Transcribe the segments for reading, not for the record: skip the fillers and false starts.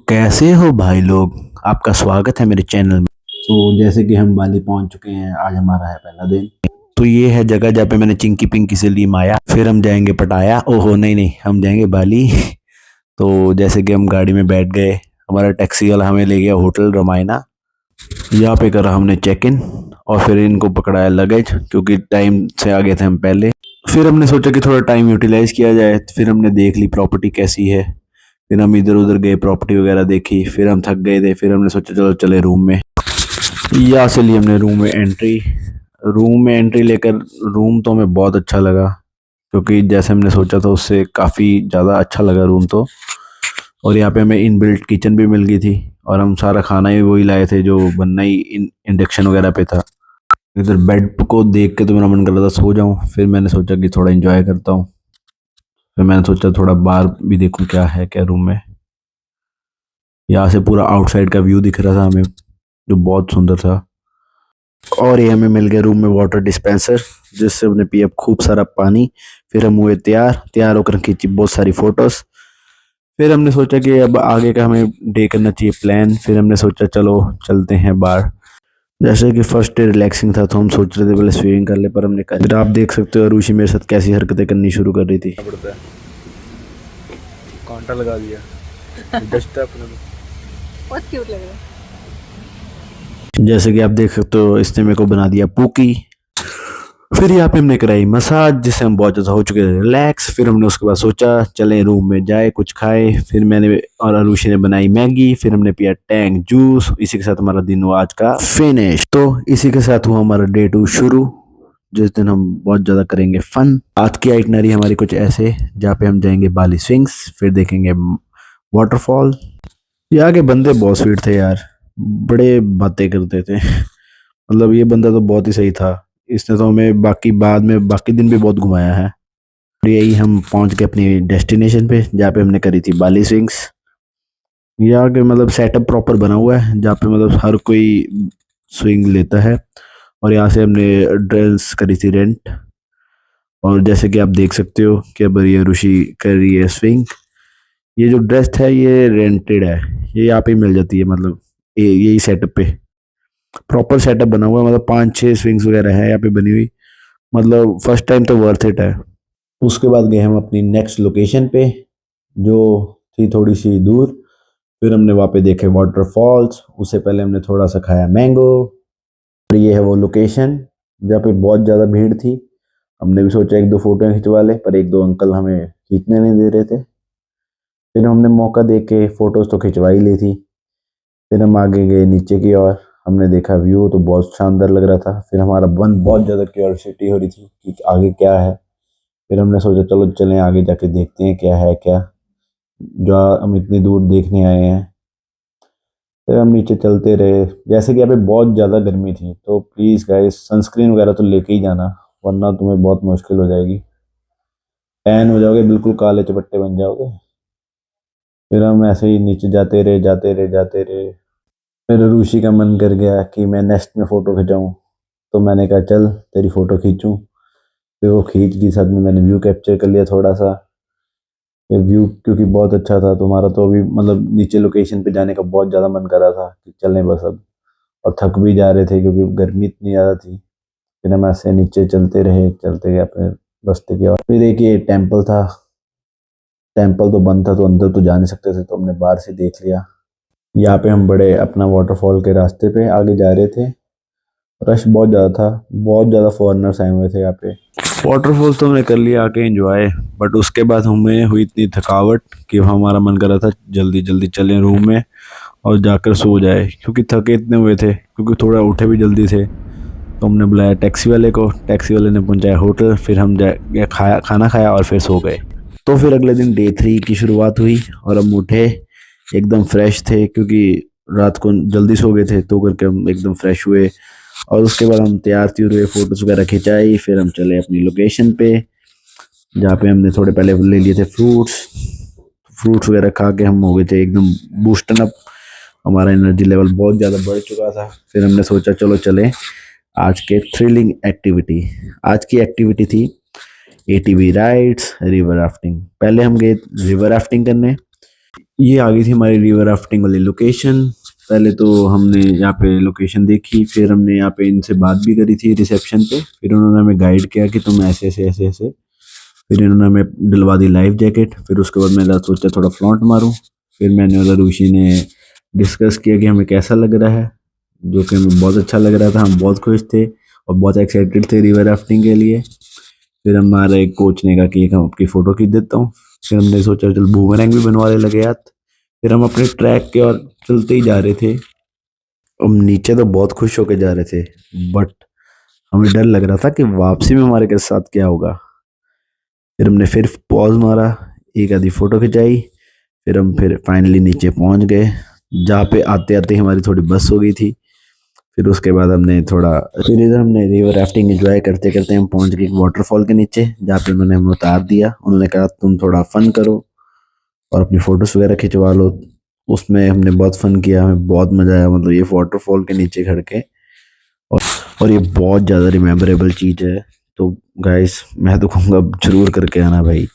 कैसे हो भाई लोग। आपका स्वागत है मेरे चैनल में। तो जैसे कि हम बाली पहुंच चुके हैं, आज हमारा है पहला दिन। तो ये है जगह जहाँ पे मैंने चिंकी पिंकी से ली माया। फिर हम जाएंगे पटाया। ओहो नहीं नहीं, हम जाएंगे बाली। तो जैसे कि हम गाड़ी में बैठ गए, हमारा टैक्सी वाला हमें ले गया होटल रमायना। यहाँ पे करा हमने चेक इन और फिर इनको पकड़ाया लगेज, क्योंकि टाइम से आ गए थे हम पहले। फिर हमने सोचा कि थोड़ा टाइम यूटिलाइज किया जाए। फिर हमने देख ली प्रॉपर्टी कैसी है। फिर हम इधर उधर गए, प्रॉपर्टी वगैरह देखी। फिर हम थक गए थे, फिर हमने सोचा चलो चले रूम में। यहाँ से ली हमने रूम में एंट्री लेकर रूम तो हमें बहुत अच्छा लगा, क्योंकि जैसे हमने सोचा था उससे काफ़ी ज़्यादा अच्छा लगा रूम तो। और यहाँ पे हमें इनबिल्ट किचन भी मिल गई थी, और हम सारा खाना ही वही लाए थे जो बनना ही इंडक्शन वगैरह पे था। इधर बेड को देख के तो मेरा मन कर रहा था सो जाऊं, फिर मैंने सोचा कि थोड़ा एंजॉय करता हूँ। फिर मैंने सोचा थोड़ा बाहर भी देखूं क्या है क्या रूम में। यहाँ से पूरा आउटसाइड का व्यू दिख रहा था हमें, जो बहुत सुंदर था। और ये हमें मिल गया रूम में वाटर डिस्पेंसर, जिससे हमने पिया खूब सारा पानी। फिर हम हुए तैयार तैयार होकर खींची बहुत सारी फोटोज। फिर हमने सोचा कि अब आगे का हमें डे करना चाहिए प्लान। फिर हमने सोचा चलो चलते हैं बाहर। जैसे कि फर्स्ट डे रिलैक्सिंग था, तो हम सोच रहे थे पहले स्विमिंग कर ले, पर हमने कहा। फिर आप देख सकते हो रुचि मेरे साथ कैसी हरकतें करनी शुरू कर रही थी। पड़ता है, कांटा लगा दिया डस्ट अपने में। बहुत क्यूट लग रहा है। जैसे कि आप देख सकते हो, इसने मेरे को बना दिया पूकी। फिर यहाँ पे हमने कराई मसाज, जिससे हम बहुत ज़्यादा हो चुके थे रिलैक्स। फिर हमने उसके बाद सोचा चलें रूम में जाए कुछ खाए। फिर मैंने और आरुषि ने बनाई मैगी। फिर हमने पिया टैंग जूस। इसी के साथ हमारा दिन हुआ आज का फिनिश। तो इसी के साथ हुआ हमारा डे 2 शुरू, जिस दिन हम बहुत ज़्यादा करेंगे फन। आज की आइटनरी हमारी कुछ ऐसे, जहाँ पे हम जाएंगे बाली स्विंग्स, फिर देखेंगे वाटरफॉल। यहाँ के बंदे बहुत स्वीट थे यार, बड़े बातें करते थे। मतलब ये बंदा तो बहुत ही सही था। इसने तो हमें बाकी बाद में बाकी दिन भी बहुत घुमाया है। और यही हम पहुंच गए अपनी डेस्टिनेशन पे, जहाँ पे हमने करी थी बाली स्विंग्स। यहाँ के मतलब सेटअप प्रॉपर बना हुआ है, जहाँ पे मतलब हर कोई स्विंग लेता है। और यहाँ से हमने ड्रेस करी थी रेंट। और जैसे कि आप देख सकते हो कि अब ये ऋषि कर रही है स्विंग। ये जो ड्रेस है ये रेंटेड है, ये यहाँ पे ही मिल जाती है। मतलब यही सेटअप पे प्रॉपर सेटअप बना हुआ है। मतलब 5-6 स्विंग्स वगैरह है यहाँ पे बनी हुई। मतलब फर्स्ट टाइम तो वर्थ इट है। उसके बाद गए हम अपनी नेक्स्ट लोकेशन पे, जो थी थोड़ी सी दूर। फिर हमने वहाँ पे देखे वाटरफॉल्स। उससे पहले हमने थोड़ा सा खाया मैंगो। और ये है वो लोकेशन जहाँ पे बहुत ज़्यादा भीड़ थी। हमने भी सोचा एक दो फोटो खिंचवा ले, पर एक दो अंकल हमें खींचने नहीं दे रहे थे। फिर हमने मौका देख के फ़ोटोज़ तो खिंचवा ही ली थी। फिर हम आगे गए नीचे की ओर। हमने देखा व्यू तो बहुत शानदार लग रहा था। फिर हमारा मन बहुत ज़्यादा क्यूरियोसिटी हो रही थी कि आगे क्या है। फिर हमने सोचा चलो चलें आगे जाके देखते हैं क्या है क्या, जो हम इतनी दूर देखने आए हैं। फिर हम नीचे चलते रहे। जैसे कि यहाँ पे बहुत ज़्यादा गर्मी थी, तो प्लीज़ गाइस सनस्क्रीन वगैरह तो लेके ही जाना, वरना तुम्हें बहुत मुश्किल हो जाएगी। टैन हो जाओगे, बिल्कुल काले चपट्टे बन जाओगे। फिर हम ऐसे ही नीचे जाते रहे जाते रहे जाते रहे। फिर ऋषि का मन कर गया कि मैं नेक्स्ट में फ़ोटो खिंचाऊँ, तो मैंने कहा चल तेरी फ़ोटो खींचूँ। फिर वो खींच ली, साथ में मैंने व्यू कैप्चर कर लिया थोड़ा सा। फिर व्यू क्योंकि बहुत अच्छा था, तो हमारा तो अभी मतलब नीचे लोकेशन पे जाने का बहुत ज़्यादा मन कर रहा था कि चलें बस अब। और थक भी जा रहे थे क्योंकि गर्मी इतनी ज़्यादा थी। फिर हम ऐसे नीचे चलते रहे, चलते गए अपने रास्ते की ओर। फिर एक ये टेम्पल था। टेम्पल तो बंद था, तो अंदर तो जा नहीं सकते थे, तो हमने बाहर से देख लिया। यहाँ पे हम बड़े अपना वाटरफॉल के रास्ते पे आगे जा रहे थे। रश बहुत ज़्यादा था, बहुत ज़्यादा फॉरेनर्स आए हुए थे यहाँ पे। वाटरफॉल तो हमने कर लिया आके एंजॉय, बट उसके बाद हमें हुई इतनी थकावट कि हमारा मन कर रहा था जल्दी जल्दी चलें रूम में और जाकर सो जाए, क्योंकि थके इतने हुए थे, क्योंकि थोड़ा उठे भी जल्दी थे। तो हमने बुलाया टैक्सी वाले को, टैक्सी वाले ने पहुंचाया होटल। फिर हम जा खाना खाया और फिर सो गए। तो फिर अगले दिन डे 3 की शुरुआत हुई, और हम उठे एकदम फ्रेश थे, क्योंकि रात को जल्दी सो गए थे, तो करके हम एकदम फ्रेश हुए। और उसके बाद हम तैयार त्यूर हुए, फोटोज वगैरह खिंचाई। फिर हम चले अपनी लोकेशन पे, जहाँ पे हमने थोड़े पहले ले लिए थे फ्रूट्स। फ्रूट्स वगैरह खा के हम हो गए थे एकदम बूस्टन अप। हमारा एनर्जी लेवल बहुत ज़्यादा बढ़ चुका था। फिर हमने सोचा चलो चले आज के थ्रिलिंग एक्टिविटी। आज की एक्टिविटी थी एटीवी राइड्स, रिवर राफ्टिंग। पहले हम गए रिवर राफ्टिंग करने। ये आ गई थी हमारी रिवर राफ्टिंग वाली लोकेशन। पहले तो हमने यहाँ पे लोकेशन देखी, फिर हमने यहाँ पे इनसे बात भी करी थी रिसेप्शन पे। फिर उन्होंने हमें गाइड किया कि तुम ऐसे ऐसे ऐसे ऐसे। फिर इन्होंने हमें दिलवा दी लाइफ जैकेट। फिर उसके बाद मैंने सोचा थोड़ा फ्लॉन्ट मारूं। फिर मैंने और ऋषि ने डिस्कस किया कि हमें कैसा लग रहा है, जो कि हमें बहुत अच्छा लग रहा था। हम बहुत खुश थे और बहुत एक्साइटेड थे रिवर राफ्टिंग के लिए। फिर हमारे कोच ने कहा कि एक हम आपकी फ़ोटो खींच देता हूँ। फिर हमने सोचा चल बूमरैंग भी बनवाने लगे यार। फिर हम अपने ट्रैक के और चलते ही जा रहे थे। हम नीचे तो बहुत खुश होकर जा रहे थे, बट हमें डर लग रहा था कि वापसी में हमारे के साथ क्या होगा। फिर हमने फिर पॉज मारा, एक आधी फ़ोटो खिंचाई। फिर फाइनली नीचे पहुंच गए, जहाँ पे आते आते हमारी थोड़ी बस हो गई थी। फिर उसके बाद हमने थोड़ा फिर इधर हमने रिवर राफ्टिंग एंजॉय करते करते हम पहुंच गए एक वाटरफॉल के नीचे, जहाँ पे उन्होंने हमें उतार दिया। उन्होंने कहा तुम थोड़ा फन करो और अपनी फोटोज वगैरह खिंचवा लो। उसमें हमने बहुत फन किया, हमें बहुत मजा आया, मतलब ये वाटरफॉल के नीचे खड़ के। और और ये बहुत ज़्यादा रिमेम्बरेबल चीज़ है। तो गाइस मैं तो कहूँगा जरूर करके आना भाई,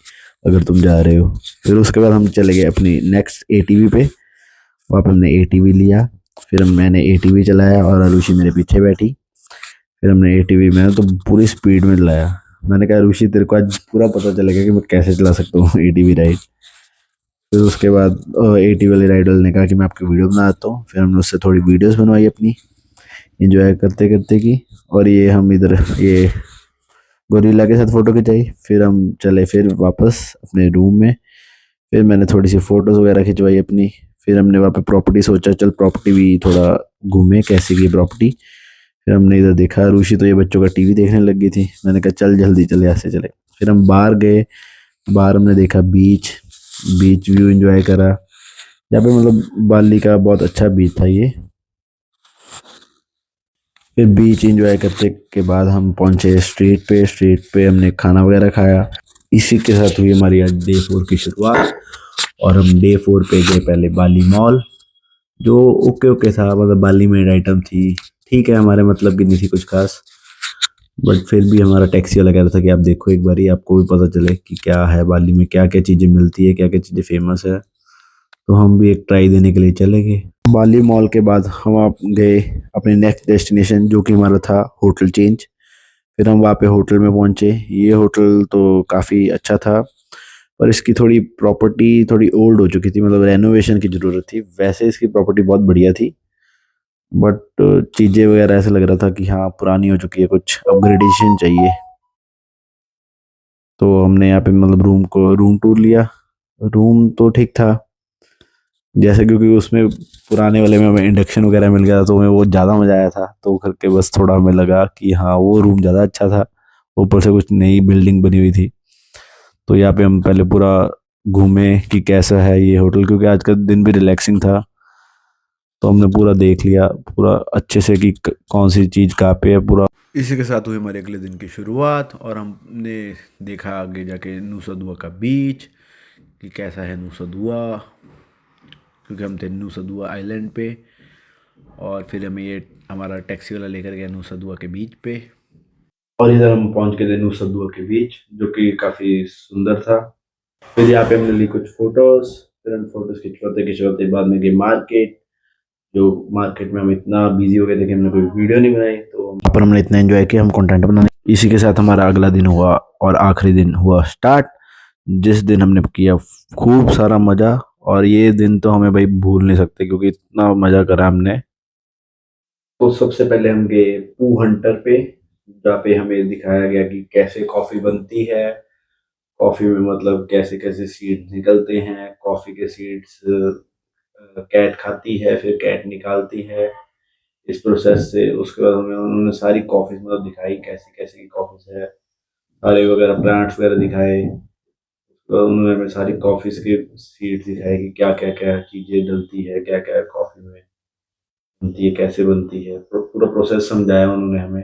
अगर तुम जा रहे हो। फिर उसके बाद हम चले गए अपनी नेक्स्ट एटीवी पे। वहाँ पे हमने एटीवी लिया। मैंने एटीवी चलाया और आरुषि मेरे पीछे बैठी। फिर हमने एटीवी मैंने तो पूरी स्पीड में चलाया। मैंने कहा आरुषि तेरे को आज पूरा पता चलेगा कि मैं कैसे चला सकता हूँ एटीवी राइड। फिर उसके बाद एटीवी वाले राइड वाले ने कहा कि मैं आपकी वीडियो बनाता हूँ। फिर हमने उससे थोड़ी वीडियोस बनवाई अपनी इंजॉय करते करते की। और ये हम इधर ये गोरिल्ला के साथ फ़ोटो खिंचाई। फिर हम चले फिर वापस अपने रूम में। फिर मैंने थोड़ी सी फ़ोटोज़ वगैरह खिंचवाई अपनी। फिर हमने वहाँ पे प्रॉपर्टी सोचा चल प्रॉपर्टी भी थोड़ा घूमे कैसी की प्रॉपर्टी। फिर हमने इधर देखा रूशी तो ये बच्चों का टीवी देखने लग गई थी। मैंने कहा चल जल्दी चले यहाँ से चले। फिर हम बाहर गए। बाहर हमने देखा बीच, बीच व्यू एंजॉय करा। यहाँ पे मतलब बाली का बहुत अच्छा बीच था ये। फिर बीच एंजॉय करते के बाद हम पहुंचे स्ट्रीट पे। स्ट्रीट पे हमने खाना वगैरह खाया। इसी के साथ हुई हमारी आज डे 4 की शुरुआत। और हम डे 4 पे गए पहले बाली मॉल, जो ओके ओके था, मतलब बाली मेड आइटम थी, ठीक है, हमारे मतलब की नहीं थी कुछ खास। बट फिर भी हमारा टैक्सी वाला कह रहा था कि आप देखो एक बार, आपको भी पता चले कि क्या है बाली में, क्या क्या चीज़ें मिलती है, क्या क्या चीज़ें फेमस है। तो हम भी एक ट्राई देने के लिए चले गए। बाली मॉल के बाद हम आप गए अपने नेक्स्ट डेस्टिनेशन, जो कि हमारा था होटल चेंज। फिर हम वहाँ पे होटल में पहुँचे। ये होटल तो काफ़ी अच्छा था, पर इसकी थोड़ी प्रॉपर्टी थोड़ी ओल्ड हो चुकी थी, मतलब रेनोवेशन की ज़रूरत थी। वैसे इसकी प्रॉपर्टी बहुत बढ़िया थी, बट चीज़ें वगैरह ऐसा लग रहा था कि हाँ पुरानी हो चुकी है, कुछ अपग्रेडेशन चाहिए। तो हमने यहाँ पे मतलब रूम टूर लिया। रूम तो ठीक था जैसे, क्योंकि उसमें पुराने वाले में हमें इंडक्शन वगैरह मिल गया था, तो हमें वो ज़्यादा मज़ा आया था। तो करके बस थोड़ा हमें लगा कि हाँ वो रूम ज़्यादा अच्छा था। ऊपर से कुछ नई बिल्डिंग बनी हुई थी। तो यहाँ पे हम पहले पूरा घूमे कि कैसा है ये होटल, क्योंकि आज का दिन भी रिलैक्सिंग था। तो हमने पूरा देख लिया पूरा अच्छे से कि कौन सी चीज़ कहाँ पे है पूरा। इसी के साथ हुई हमारे अगले दिन की शुरुआत। और हमने देखा आगे जाके नूसा दुआ का बीच कि कैसा है नूसा दुआ, क्योंकि हम थे नूसा दुआ आइलैंड पे। और फिर हमें ये हमारा टैक्सी वाला लेकर गया नूसा दुआ के बीच पे। और इधर हम पहुंच गए थे नूसा दुआ के बीच, जो कि काफ़ी सुंदर था। फिर यहाँ पे हमने ली कुछ फोटोज। फिर हम फोटोज खिंचवाते खिंचवाते बाद में गए मार्केट। जो मार्केट में हम इतना बिजी हो गए थे कि हमने कोई वीडियो नहीं बनाई। तो वहाँ पर हमने इतना एंजॉय किया, हम कंटेंट बनाने। इसी के साथ हमारा अगला दिन हुआ और आखिरी दिन हुआ स्टार्ट, जिस दिन हमने किया खूब सारा मज़ा। और ये दिन तो हमें भाई भूल नहीं सकते, क्योंकि इतना मज़ा करा हमने। तो सबसे पहले हम गए पू हंटर पे, जहाँ पे हमें दिखाया गया कि कैसे कॉफ़ी बनती है। कॉफ़ी में मतलब कैसे कैसे सीड्स निकलते हैं, कॉफ़ी के सीड्स कैट खाती है, फिर कैट निकालती है इस प्रोसेस से। उसके बाद हमें उन्होंने सारी कॉफ़ीज मतलब दिखाई कैसे कैसे की कॉफ़ीज है, सारे वगैरह प्लांट्स वगैरह दिखाए। तो उन्होंने हमें सारी कॉफ़ीज के सीड्स दिखाए कि क्या क्या क्या चीज़ें डलती है, क्या क्या कॉफ़ी में बनती है, कैसे बनती है, पूरा प्रोसेस समझाया उन्होंने हमें।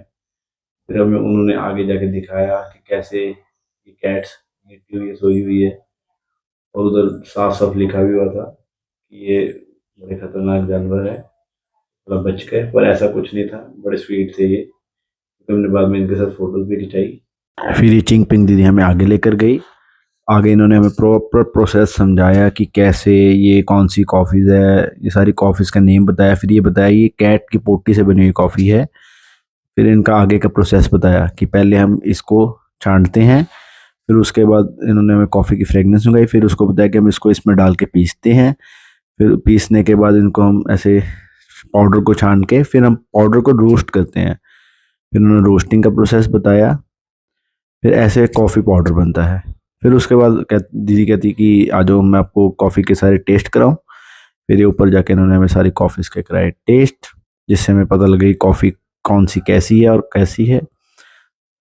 फिर हमें उन्होंने आगे जाके दिखाया कि कैसे ये कैट्स लेटी हुई है, सोई हुई है। और उधर साफ साफ लिखा भी हुआ था कि ये बड़े खतरनाक जानवर है, थोड़ा बच गए। पर ऐसा कुछ नहीं था, बड़े स्वीट थे ये। तो हमने बाद में इनके साथ फोटोज भी खिंचाई। फिर ये चिंग पिंग दीदी हमें आगे लेकर गई। आगे इन्होंने हमें प्रॉपर प्रोसेस समझाया कि कैसे ये कौन सी कॉफ़ीज़ है, ये सारी कॉफ़ीज़ का नेम बताया, फिर ये बताया ये कैट की पोटी से बनी हुई कॉफ़ी है। फिर इनका आगे का प्रोसेस बताया कि पहले हम इसको छांटते हैं, फिर उसके बाद इन्होंने हमें कॉफ़ी की फ्रेगनेंस सुंघाई, फिर उसको बताया कि हम इसको इसमें डाल के पीसते हैं, फिर पीसने के बाद इनको हम ऐसे पाउडर को छान के फिर हम पाउडर को रोस्ट करते हैं। फिर उन्होंने रोस्टिंग का प्रोसेस बताया, फिर ऐसे कॉफ़ी पाउडर बनता है। फिर उसके बाद दीदी कहती कि आ जाओ मैं आपको कॉफ़ी के सारे टेस्ट कराऊं। फिर ये ऊपर जाके इन्होंने हमें सारी कॉफ़ीज़ के कराए टेस्ट, जिससे हमें पता लगी कॉफ़ी कौन सी कैसी है और कैसी है।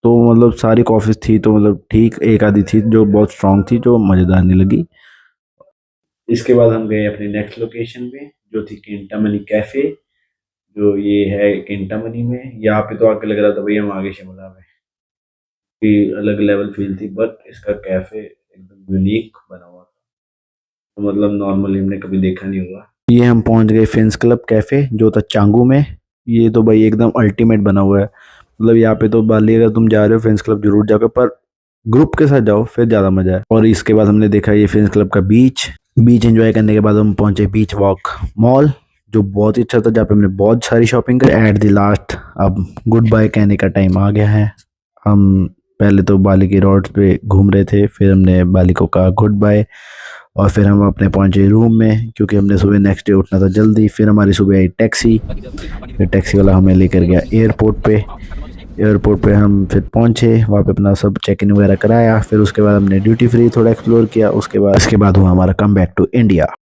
तो मतलब सारी कॉफ़ीज़ थी तो मतलब ठीक, एक आधी थी जो बहुत स्ट्रांग थी जो मज़ेदार नहीं लगी। इसके बाद हम गए अपनी नेक्स्ट लोकेशन पे जो थी किंटामनी कैफ़े, जो ये है किंटामनी में। यहाँ पे तो आके लग रहा था भाई हम आगे शिमला में, कि अलग लेवल फील थी, बट इसका कैफ़े एकदम यूनिक बना हुआ था, तो मतलब नॉर्मली हमने कभी देखा नहीं हुआ। ये हम पहुंच गए फिंस क्लब कैफ़े जो था चांगू में। ये तो भाई एकदम अल्टीमेट बना हुआ है, मतलब यहाँ पे तो बाली अगर तुम जा रहे हो फिंस क्लब जरूर जाओगे, पर ग्रुप के साथ जाओ फिर ज़्यादा मज़ा है। और इसके बाद हमने देखा ये फिंस क्लब का बीच एंजॉय करने के बाद हम पहुंचे बीच वॉक मॉल, जो बहुत ही अच्छा था, जहाँ पे हमने बहुत सारी शॉपिंग करी। एट द लास्ट अब गुड बाय कहने का टाइम आ गया है। हम पहले तो बाली की रोड पे घूम रहे थे, फिर हमने बाली को कहा गुड बाय और फिर हम अपने पहुंचे रूम में, क्योंकि हमने सुबह नेक्स्ट डे उठना था जल्दी। फिर हमारी सुबह आई टैक्सी, फिर टैक्सी वाला हमें लेकर गया एयरपोर्ट पे हम फिर पहुंचे, वहाँ पे अपना सब चेक इन वगैरह कराया। फिर उसके बाद हमने ड्यूटी फ्री थोड़ा एक्सप्लोर किया। उसके बाद हुआ हमारा कम बैक टू इंडिया।